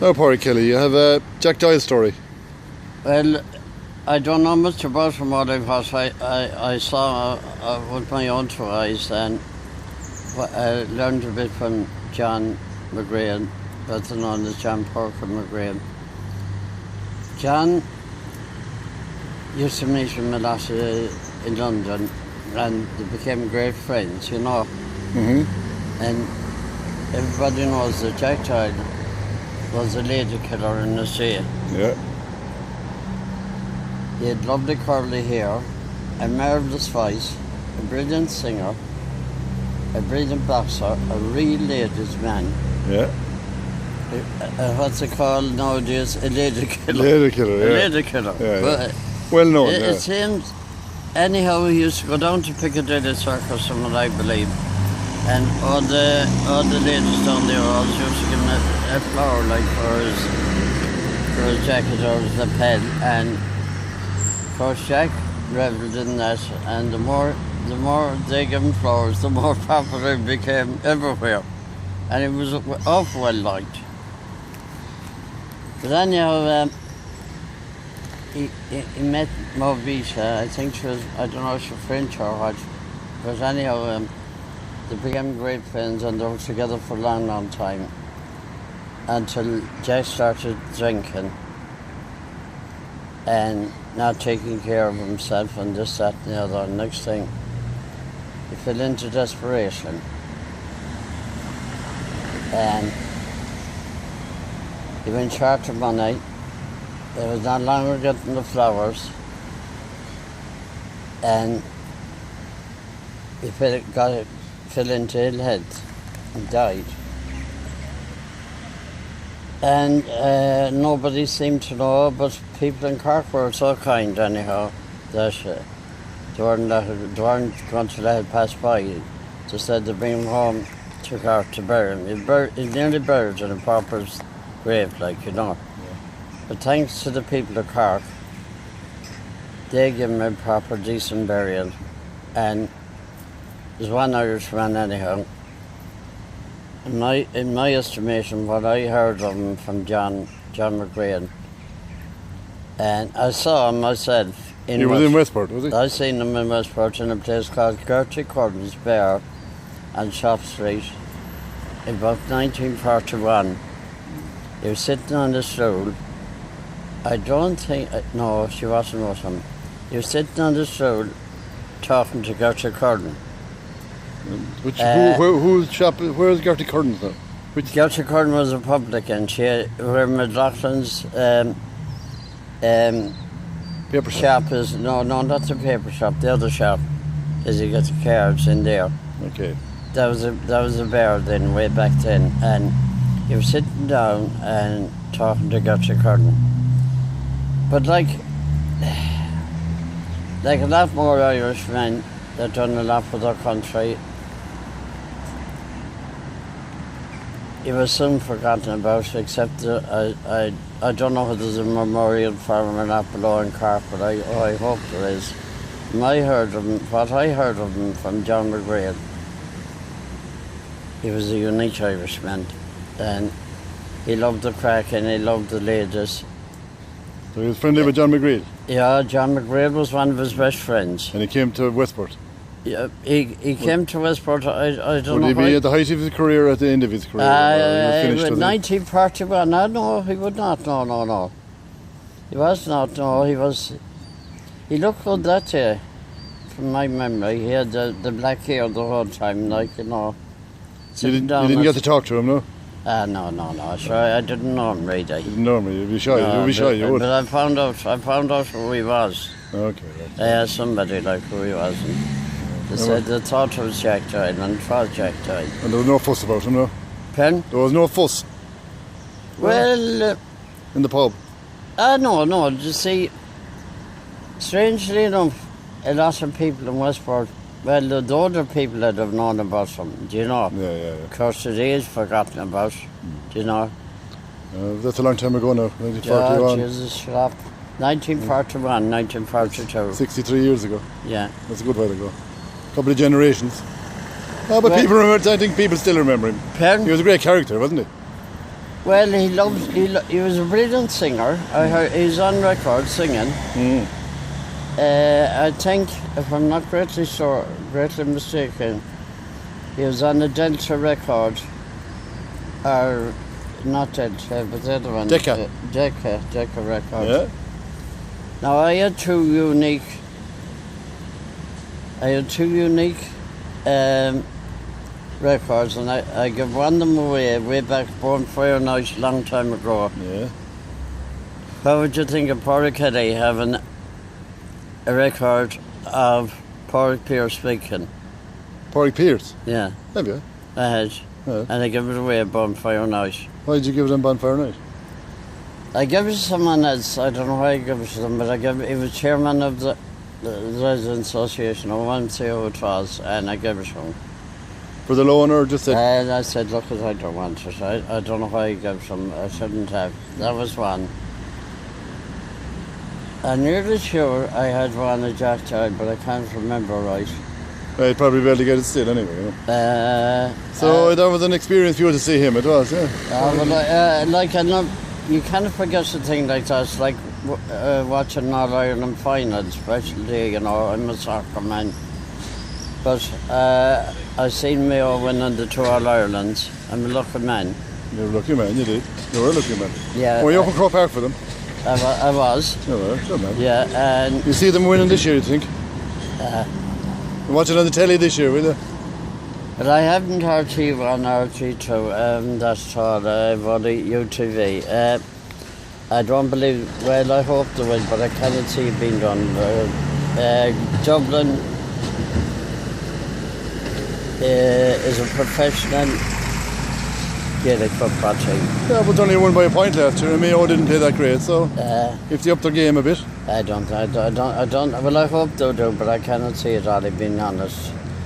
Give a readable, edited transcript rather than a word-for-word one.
Now, Padraigh Kelly, you have a Jack Doyle story. Well, I don't know much about him, because I saw with my own two eyes, and I learned a bit from John McGrain, better known as John Parker McGrain. John used to meet him a lot in London, and they became great friends, you know. Mm-hmm. And everybody knows that Jack Doyle was a lady killer in the sea. Yeah. He had lovely curly hair, a marvellous voice, a brilliant singer, a brilliant boxer, a real ladies' man. Yeah. What's it called nowadays? A lady killer. Lady killer, yeah. A lady killer. Yeah, But yeah. Well known, it seems, anyhow, he used to go down to Piccadilly Circus, from what I believe, and all the ladies down there always used to give him a flower, like for his jacket or his lapel, and of course Jack revelled in that, and the more they gave him flowers, the more popular he became everywhere, and he was awful well liked. But anyhow, he met Movita. I think she was, I don't know if she was French or what, but anyhow, they became great friends, and they were together for a long, long time, until Jack started drinking and not taking care of himself, and this, that and the other. Next thing, he fell into desperation, and he went short of money. He was not longer getting the flowers, and he fell into ill health and died. And nobody seemed to know, but people in Cork were so kind anyhow that they weren't going to let it pass by. They said they'd bring him home to Cork to bury him. He's nearly buried in a pauper's grave, like, you know. Yeah. But thanks to the people of Cork, they gave him a proper, decent burial. And there's one Irishman anyhow. In my estimation, what I heard of him from John McGrain, and I saw him myself in He was in Westport, was he? I seen him in Westport in a place called Gertie Curtin's Bar on Shop Street in about 1941. He was sitting on the stool. I don't think, no, she wasn't with him. He was sitting on the stool talking to Gertie Curtin. Whose shop? Where is Gertie Curtin's now? Gertie Curtin was a publican. Where McLaughlin's Paper shop is. No, not the paper shop. The other shop is you get the cards in there. Okay. That was a bar then, way back then, and he was sitting down and talking to Gertie Curtin. But like a lot more Irishmen that done a lot for their country, he was soon forgotten about, except I don't know if there's a memorial for him or not below in Cork, but I hope there is. What I heard of him from John McGrain, he was a unique Irishman, and he loved the crack and he loved the ladies. So he was friendly with John McGrain? Yeah, John McGrain was one of his best friends. And he came to Westport? Yeah, he came to Westport, I don't know. Would he be at the height of his career or at the end of his career? With 1941, no, he would not, no. He was not, no, he looked good that day, from my memory. He had the black hair the whole time, like, you know. You didn't get to talk to him, no? No, sure, I didn't know him, really. You didn't know him, you'd be shy, you would. But I found out who he was. Okay, right. I asked somebody, like, who he was, and they said they thought it was Jack Doyle, and it was Jack Doyle. And there was no fuss about him, no? Pardon? There was no fuss? Well... in the pub? No, you see, strangely enough, a lot of people in Westport, well, the older people that have known about him, do you know? Yeah. Of course, today is forgotten about, do you know? That's a long time ago now, 1941. Yeah, Jesus, shut up. 1941, 1942. 63 years ago. Yeah. That's a good while ago. Couple of generations. But people remember, I think people still remember him. Pardon? He was a great character, wasn't he? Well, he was a brilliant singer. I heard he's on record singing. Mm. I think, if I'm not greatly mistaken, he was on a Delta record, or not Delta, but the other one. Decca. Decca record. Yeah. Now I had two unique records, and I gave one of them away way back Bonfire Night, long time ago. Yeah. How would you think of Padraigh having a record of Padraigh Pierce speaking? Padraigh Pierce. Yeah, Have you? I had. Yeah. And I gave it away Bonfire Night. Why did you give it on Bonfire Night? I gave it to someone else. I don't know why I gave it to them, but he was chairman of the Residents Association. I won't say who it was, and I gave it to him. For the loan or just it? And I said, look, I don't want it. I don't know why I gave it to him. I shouldn't have. That was one. I'm nearly sure I had one of Jack Child, but I can't remember right. I'd probably be able to get it still anyway. You know? So that was an experience for you to see him, it was, yeah. I know, you kind of forget a thing like that. It's like watching All Ireland final, especially, you know, I'm a soccer man. But I seen Mayo winning the two All Irelands. I'm a lucky man. You're a lucky man, you did. You were a lucky man. Yeah. Were you up in Croke Park for them? I was. You were, good man. Yeah, and You see them winning this year, you think? You watch it on the telly this year, will you? but I haven't RT1, RT2, that's all. I've only UTV. I don't believe, well, I hope they will, but I cannot see it being done. Dublin is a professional Gaelic football team. Yeah, but only won by a point last year, and Mayo didn't play that great, so if they up their game a bit. I don't, well, I hope they do, but I cannot see it all, being honest.